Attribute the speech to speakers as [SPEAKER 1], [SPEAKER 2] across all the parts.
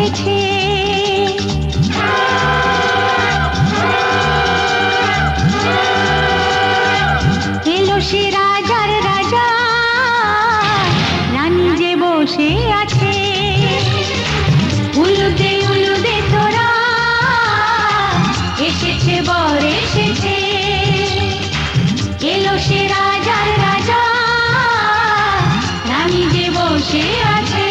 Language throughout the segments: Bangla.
[SPEAKER 1] এসেছে। এলো সে রাজার রাজা, রানী যে বসে আছে। উলুদে উলুদে তোরা, এসেছে বর এসেছে। এলো সে রাজার রাজা, রানী যে বসে আছে।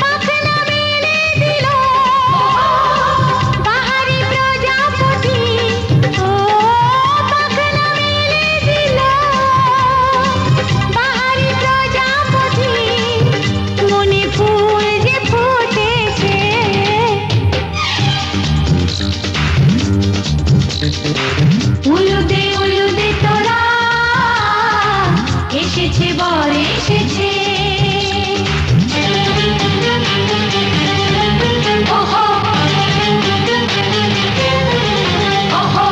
[SPEAKER 1] পাখনা মেলে দিল বাহারি প্রজাপতি, ও পাখনা মেলে দিল বাহারি প্রজাপতি। মনে ফুল যে ফুটেছে, উলুদে উলুদে তোরা, এসেছে বর এসেছে। ওহো ওহো,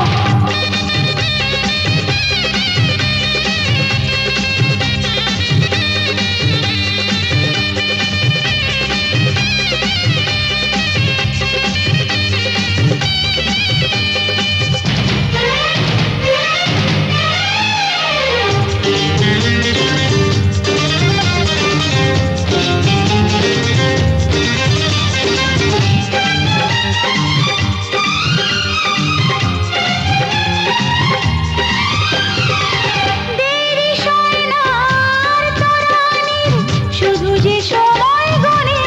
[SPEAKER 1] দেরি সয় না আর তরানির, শুধু যে সময় গণে।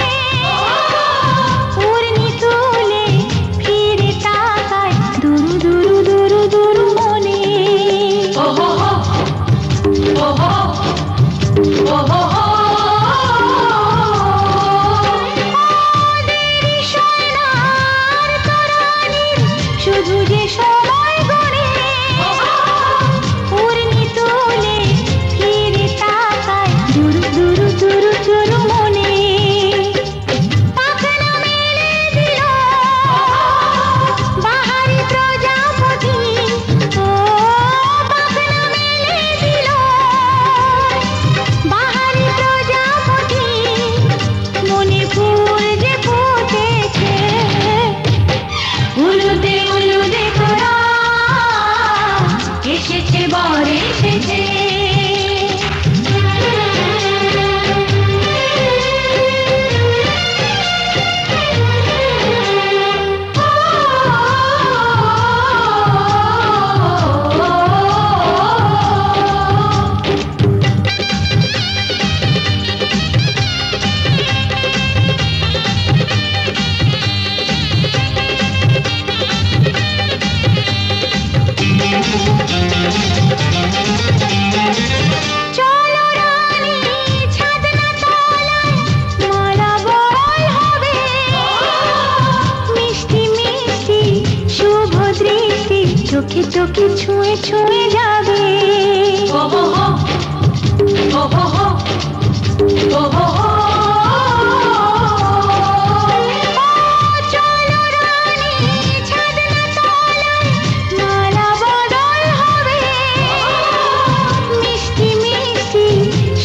[SPEAKER 1] উর্মি তুলে ফিরে তাকায় দুরু দুরু দুরু দুরু মনে। ওহো ওহো ওহো, দেরি সয় না আর তরানির, শুধু যে সময় গণে। উর্মি তুলে ফিরে তাকায় দুরু দুরু দুরু দুরু মনে। পাখনা মেলে দিল বাহারি প্রজাপতি, ও পাখনা মেলে দিল বাহারি প্রজাপতি। মনে ফুল যে ফুটেছে, উলুদে উলুদে তোরা, এসেছে বর এসেছে। চলো রানী ছাদনা তলায়, মালা বরণ হবে। মিষ্টি মিষ্টি শুভ দৃষ্টি চোখে চোখে ছুঁয়ে ছুঁয়ে যাবে। ওহো ওহো ওহো, চলো রানী ছাদনা তলায়, মালা বদল হবে। মিষ্টি মিষ্টি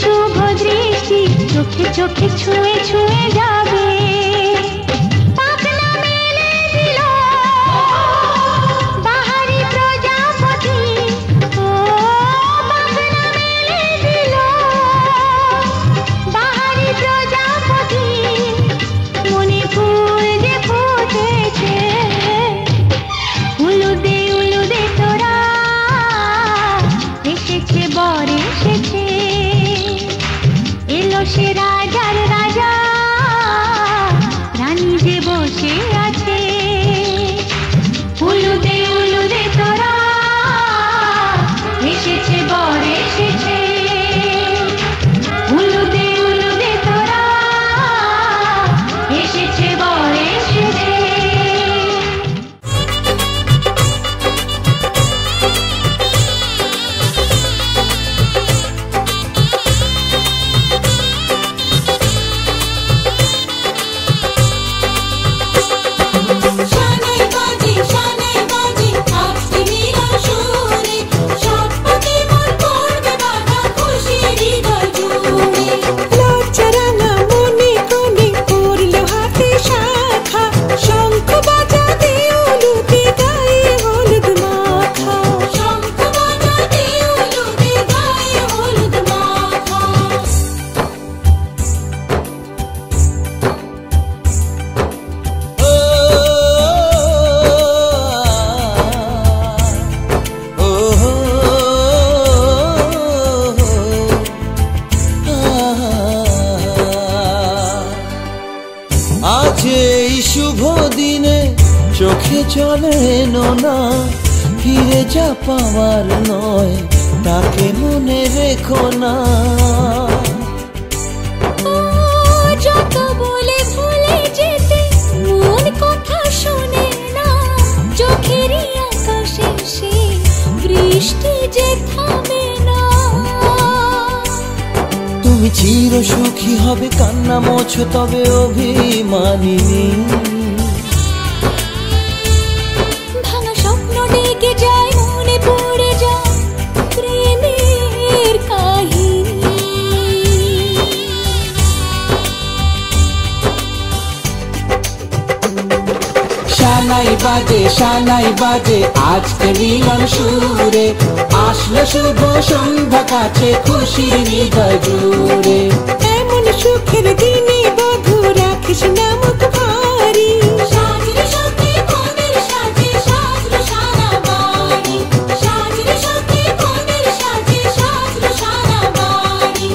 [SPEAKER 1] শুভ দৃষ্টি চোখে চোখে ছুঁয়ে ছুঁয়ে যাবে। পাখনা মেলে দিল বাহারি প্রজাপতি, ও পাখনা মেলে দিল বাহারি প্রজাপতি। মনে ফুল যে ফুটেছে, উলুদে উলুদে তোরা, এসেছে বর এসেছে। এলো সে রাজার রাজা, রানী যে বসে আছে। উলুদে উলুদে তোরা, এসেছে বর এসেছে। উলুদে উলুদে তোরা, এসেছে বর এসেছে।
[SPEAKER 2] আজ এই শুভ দিনে চোখে চলে নোনা, ফিরে যা পাওয়ার নয় তাকে মনে রেখো না।
[SPEAKER 1] যত বলে ভুলে যেতে মন কথা শোনে না, চোখেরই আকাশে সে বৃষ্টি যে থামে না।
[SPEAKER 2] তুমি চির সুখী হবে কান্না মোছো তবে অভিমানিনী।
[SPEAKER 1] ভাঙা স্বপ্ন ডেকে যায় মনে পড়ে যায় প্রেমের কাহিনী।
[SPEAKER 3] শানাই বাজে আজকে মিলন সুরে, আসলো শুভ সন্ধ্যা কাছে খুশির হৃদয় জুড়ে।
[SPEAKER 1] এমন সুখের দিনে বধূ রাখিস না মুখ ভারী, সাজরে সখী মনের সাজে সাজলো সারা বাড়ি, সাজরে সখী মনের সাজে সাজলো সারা বাড়ি।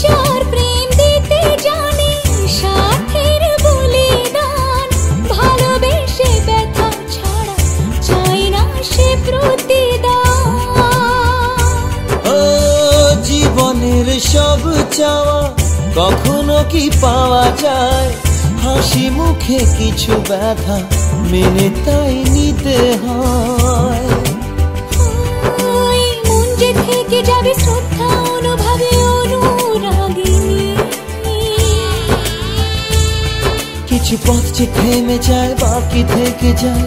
[SPEAKER 1] যার প্রেম দিতে জানে সাথের বলিদান, ভালোবেসে ব্যথা ছাড়া চাই না সে প্রতিদান।
[SPEAKER 2] ও জীবনের সব চাওয়া কখনো কি পাওয়া যায়, হাসি মুখে কিছু ব্যথা মেনে তাই নিতে হয়।
[SPEAKER 1] ওই মন যে থেকে যাবে শ্রদ্ধা অনুভবে অনুরাগিনী।
[SPEAKER 2] কিছু পথ যে থেমে যায় বাকি থেকে যায়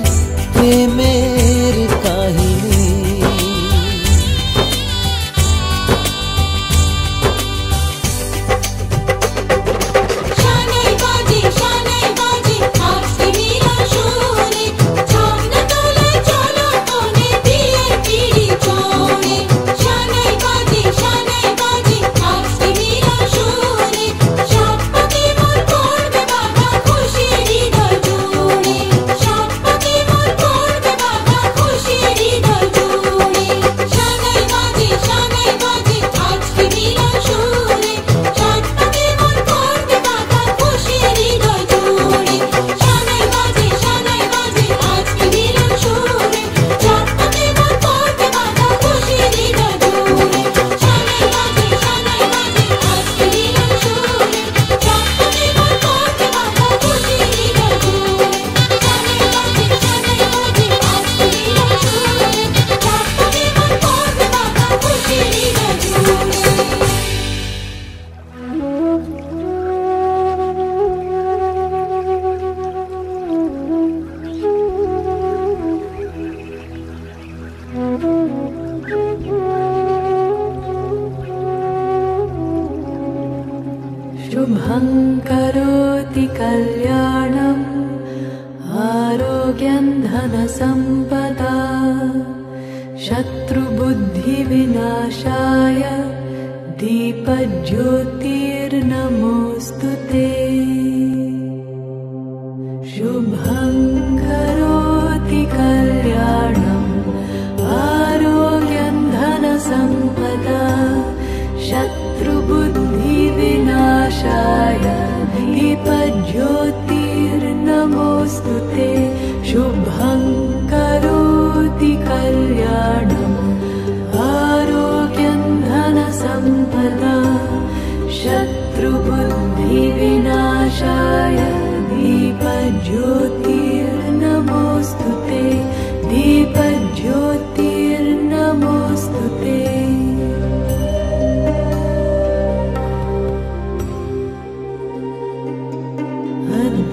[SPEAKER 2] প্রেমের কাহিনী।
[SPEAKER 1] শানাই বাজে আজকে মিলন সুরে, ঝর্ণা তোলে চলো কোণে বিয়ের পিড়ি চড়ে। শানাই বাজে আজকে মিলন সুরে, সাত পাকে মন করবে বাধা খুশির হৃদয় জুড়ে, সাত পাকে মন করবে বাধা খুশির হৃদয় জুড়ে। শানাই বাজে আজকে মিলন সুরে, সাত পাকে মন করবে বাধা খুশির হৃদয় জুড়ে। শানাই বাজে আজকে মিলন সুরে, সাত পাকে মন করবে বাধা খুশির হৃদয় জুড়ে। শানাই বাজে আজকে মিলন সুরে, সাত পাকে মন করবে বাধা খুশির হৃদয় জুড়ে। শানাই বাজে আজকে মিলন সুরে, সাত পাকে মন করবে বাধা খুশির হৃদয় জুড়ে।
[SPEAKER 4] शुभं करोति कल्याणम् आरोग्यं धनसम्पदा शत्रुबुद्धिविनाशाय दीपज्योतिर्नमोऽस्तु ते। शुभं करोति कल्याणम् आरोग्यं धनसम्पदा शत्रुबुद्धिविनाशाय दीपज्योतिर्नमोऽस्तु ते। शुभं करोति कल्याणम् आरोग्यं धनसम्पदा शत्रुबुद्धिविनाशाय दीपज्योतिर्नमोऽस्तु ते, दीपज्योतिर्नमोऽस्तु ते।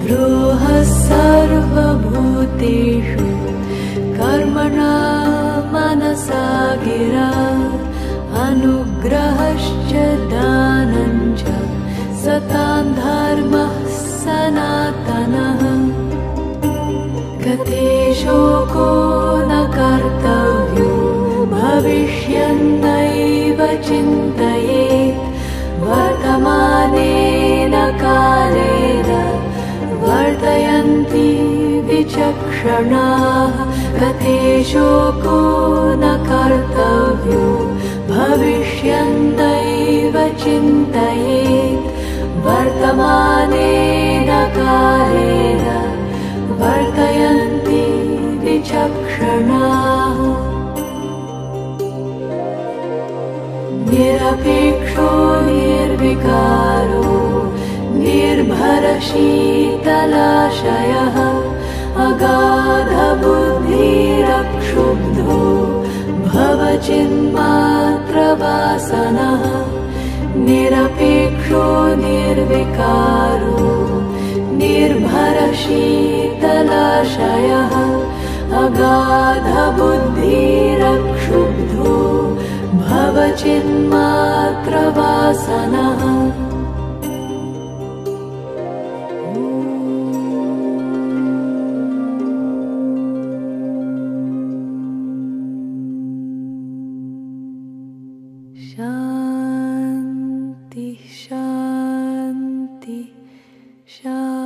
[SPEAKER 4] द्रोहः सर्वभूतेषु कर्मणा मनसा गिरा अनुग्रहश्च दानञ्च सतां धर्मः सनातनः। गते शोको न चिन्तयेत् वर्तमानेन कालेन वर्तयन्ति विचक्षणाः गतेशोको न कर्तव्यो भविष्यन्नैव चिन्तयेत् वर्तमानेन कालेन वर्तयन्ति विचक्षणाः निरपेक्षो निर्विकारो निर्भरशीतलाशयः अगाधबुद्धिरक्षुब्धो भवचिन्मात्रवासनः निरपेक्षो निर्विकारो निर्भरशीतलाशयः अगाधबुद्धिरक्षुब्धो भवचिन्मात्रवासनः शान्ति शान्ति शान्तिः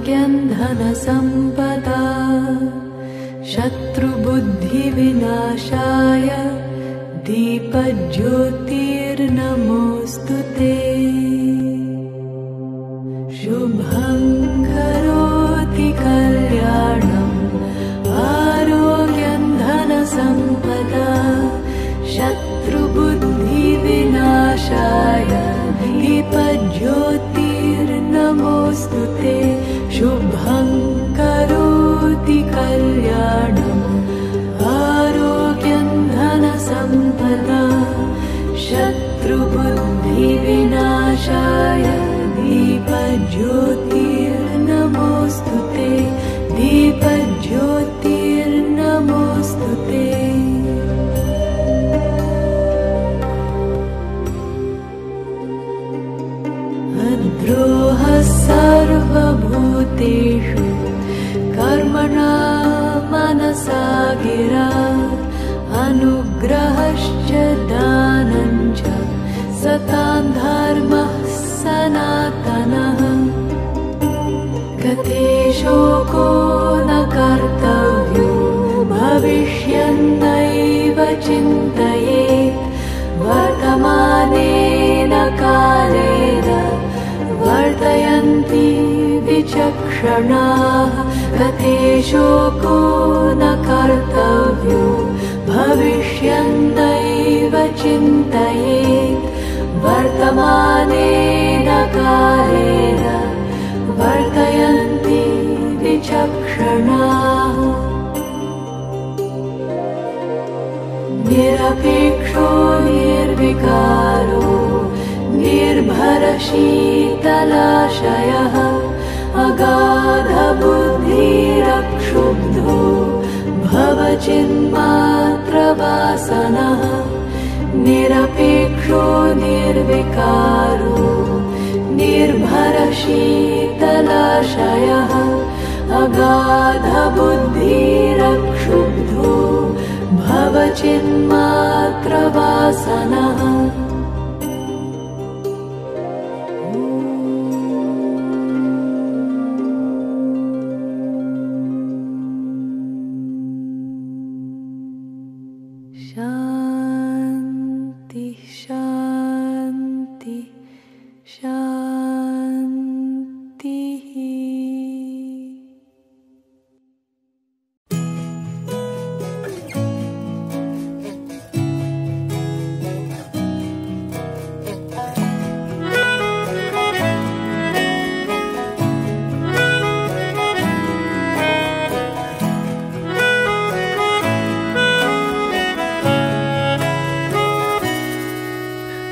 [SPEAKER 4] धनसम्पदा शत्रुबुद्धिविनाशाय दीपज्योतिर्नमोऽस्तु ते शुभं करोति कल्याणम् आरोग्यं धनसम्पदा शत्रुबुद्धिविनाशाय दीपज्योतिर्नमोऽस्तु ते शुभं करोति कल्याणम् आरोग्यं धनसम्पदा शत्रुबुद्धिविनाशाय दीपज्योतिर्नमोऽस्तु ते दीपज्योतिर्नमोऽस्तु ते द्रोहः सर्वभूतेषु कर्मणा मनसा गिरा अनुग्रहश्च दानं च सतां धर्मः सनातनः गते शोको न कर्तव्यो भविष्यन्नैव चिन्तयेत् वर्तमानेन कालेन वर्तयन्ति विचक्षणाः गते शोको न कर्तव्यो भविष्यन्नैव चिन्तयेत् वर्तमानेन कालेन वर्तयन्ति विचक्षणाः निरपेक्षो निर्विकारो निर्भरशीतलाशयः अगाधबुद्धिरक्षुब्धो भवचिन्मात्रवासनः निरपेक्षो निर्विकारो निर्भरशीतलाशयः अगाधबुद्धिरक्षुब्धो भवचिन्मात्रवासनः शान्ति शान्ति शान्तिः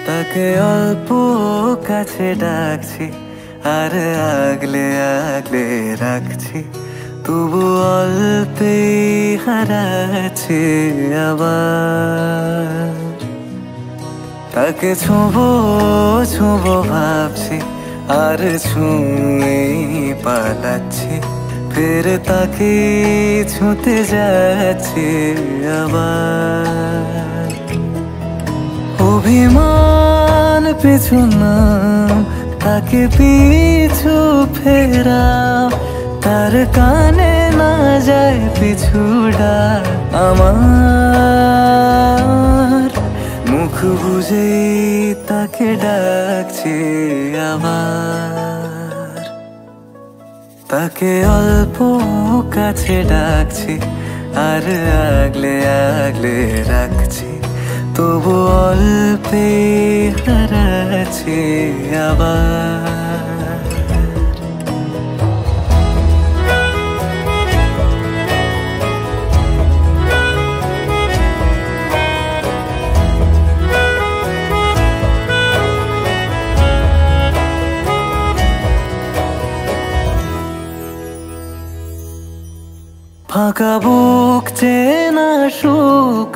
[SPEAKER 2] তাকে অল্প কাছে ডাকছি আর আগলে আগলে রাখছি তবু অল্পে হারাচ্ছে আবার তাকে ছোঁবো ছোঁবো ভাবছি আর ছুঁয়ে পালাচ্ছি ফের তাকে ছুঁতে যাচ্ছে আবার অভিমান পিছু নাম তাকে পিছু ফেরাও তার কানে না যায় পিছুডা আমার মুখ বুঝে তাকে ডাকছে আবার তাকে অল্প কাছে ডাকছি আর আগলে আগলে রাখছি তবু অল্পে হারাচ্ছে আবার ফাঁকা বুক চেনা সুখ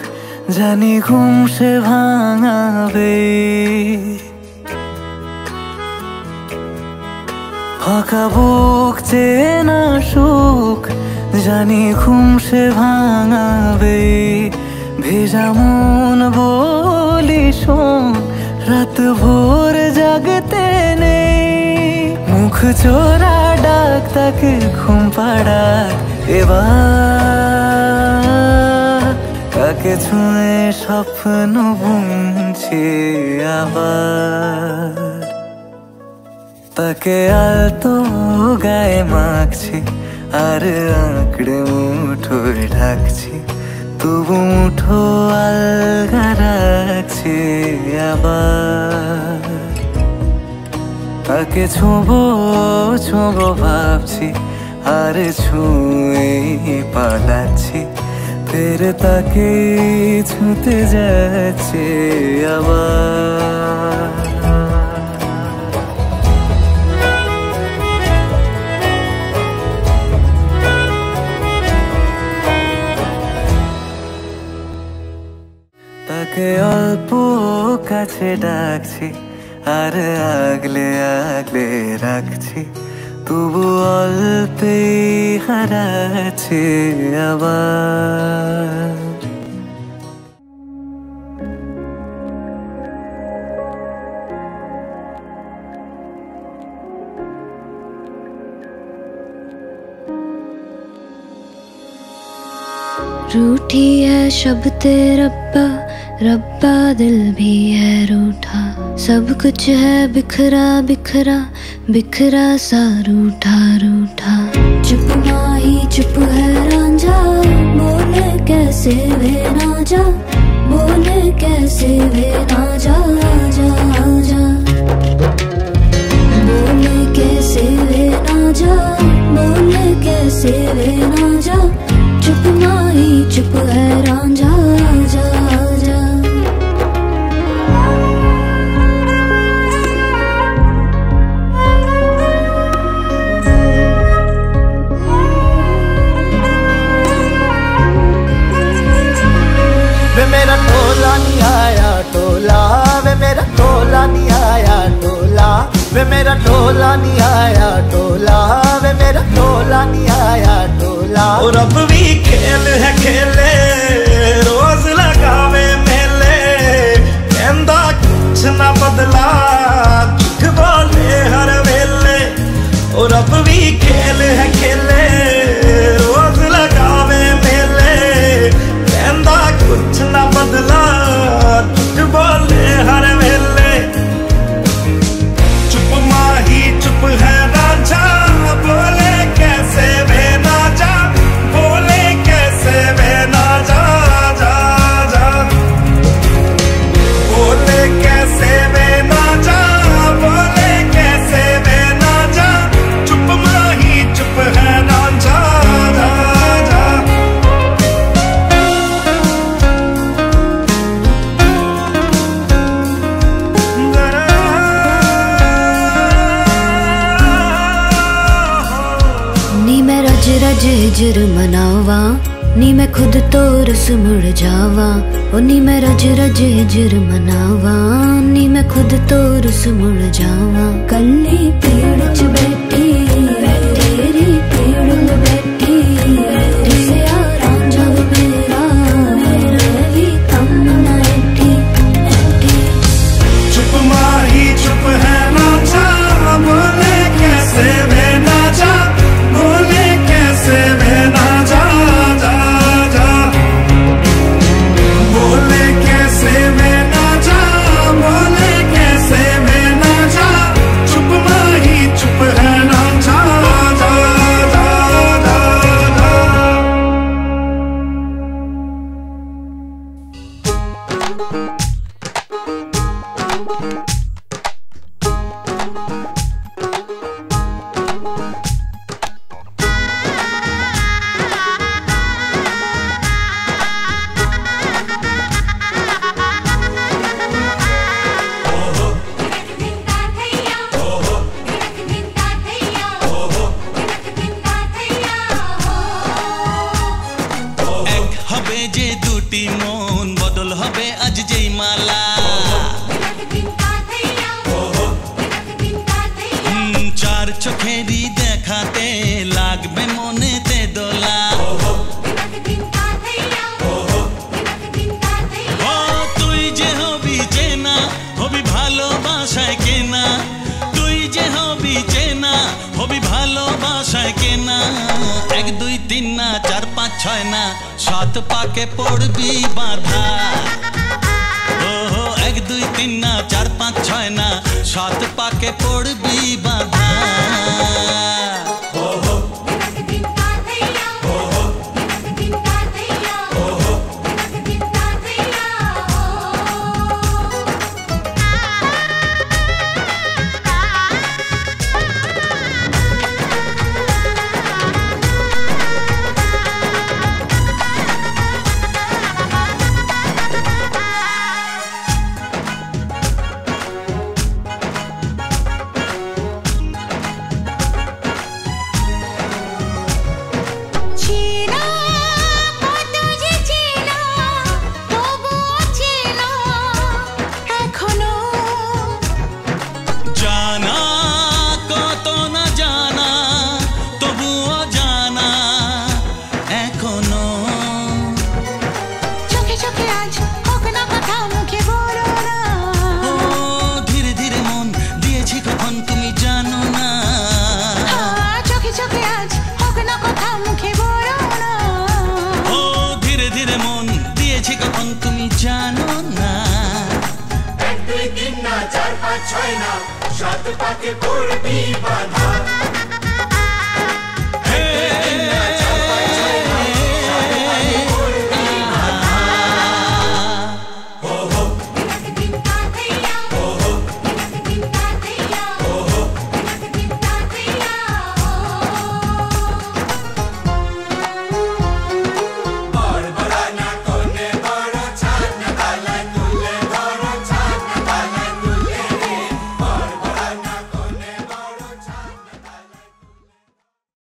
[SPEAKER 2] জানি ঘুম সে ভাঙাবে ফাঁকা বুক চেনা সুখ জানি ঘুম সে ভাঙাবে ভেজা মন বলি শোন রাত ভোর জাগতে নেই মুখ চোরা ডাক তাকে ঘুম পাড়া এবার কাকে ছুঁয়ে স্বপ্ন বুনছি আবার তাকে আলতো গায়ে মাখছি আর আঁকড়ে মুঠোয় ঢাকছি তবু মুঠো আলগা রাখছি আবার তাকে ছোঁবো ছোঁবো ভাবছি আর ছুঁয়ে পালাচ্ছি ফের তাকে ছুঁতে যাচ্ছে আবার তাকে অল্প কাছে ডাকছি আর আগলে আগলে রাখছি তবু অল্পেই হারাচ্ছে আবার
[SPEAKER 5] रूठी है शब्द रब्बा रब्बा दिल भी है रूठा सब कुछ है बिखरा बिखरा बिखरा सा रूठा रूठा चुप माही चुप है रांझा बोले कैसे वे ना जा बोले कैसे वे ना जा जा जा बोले कैसे वे ना जा बोले कैसे वे ना जा चुप माही चुप है रांझा जा जा
[SPEAKER 2] वे मेरा टोला नहीं आया टोला वे मेरा टोला नहीं आया टोला वे मेरा टोला नहीं आया टोला वे मेरा टोला नहीं आया टोला और अब भी खेल है खेले रोज लगावे मेले कहंदा कुछ ना बदला झूठ बोले हर वेले और अब भी खेल है खेले रोज लगावे मेले कहंदा कुछ ना बदला झूठ बोले हर वेले चुप माही चुप है राजा बोले कैसे वे ना जा बोले कैसे वे ना जा जा जा बोले कैसे वे ना जा बोले कैसे वे ना जा चुप माही चुप है राजा जा जा
[SPEAKER 5] नी मैं रज रज हिजर मनावा नी मैं खुद तो रस मुड़ जावा ओ नी मैं रज रज हिजर मनावा नी मैं खुद तो रस मुड़ जावा कल्ली पेड़ च बैठी तेरी पेड़ में बैठी दिसया रांझा वे मेरा भी तम ना ऐठी ऐठी
[SPEAKER 2] चुप माही चुप है नाचा बोले कैसे वे नाचा बोले कैसे वे नाचा जा जा बोले कैसे वे नाचा बोले कैसे वे नाचा चुप माही चुप है नाचा जा जा जा जा
[SPEAKER 6] এক হবে যে দুটি মন বদল হবে আজ যেই মালা চার চোখেরই দেখাতে লাগবে মনেতে দোলা ও তুই যে হবি চেনা হবি ভালোবাসায় কেনা তুই যে হবি চেনা ছয় না, 7 পাকে পড়বি বাঁধা। ও 1 2 3 না, 4 5 6 না, 7 পাকে পড়বি বাঁধা। জানো না
[SPEAKER 7] 1 2 3 না 4 5 6 না 7 পাকে পড়বি বাঁধা।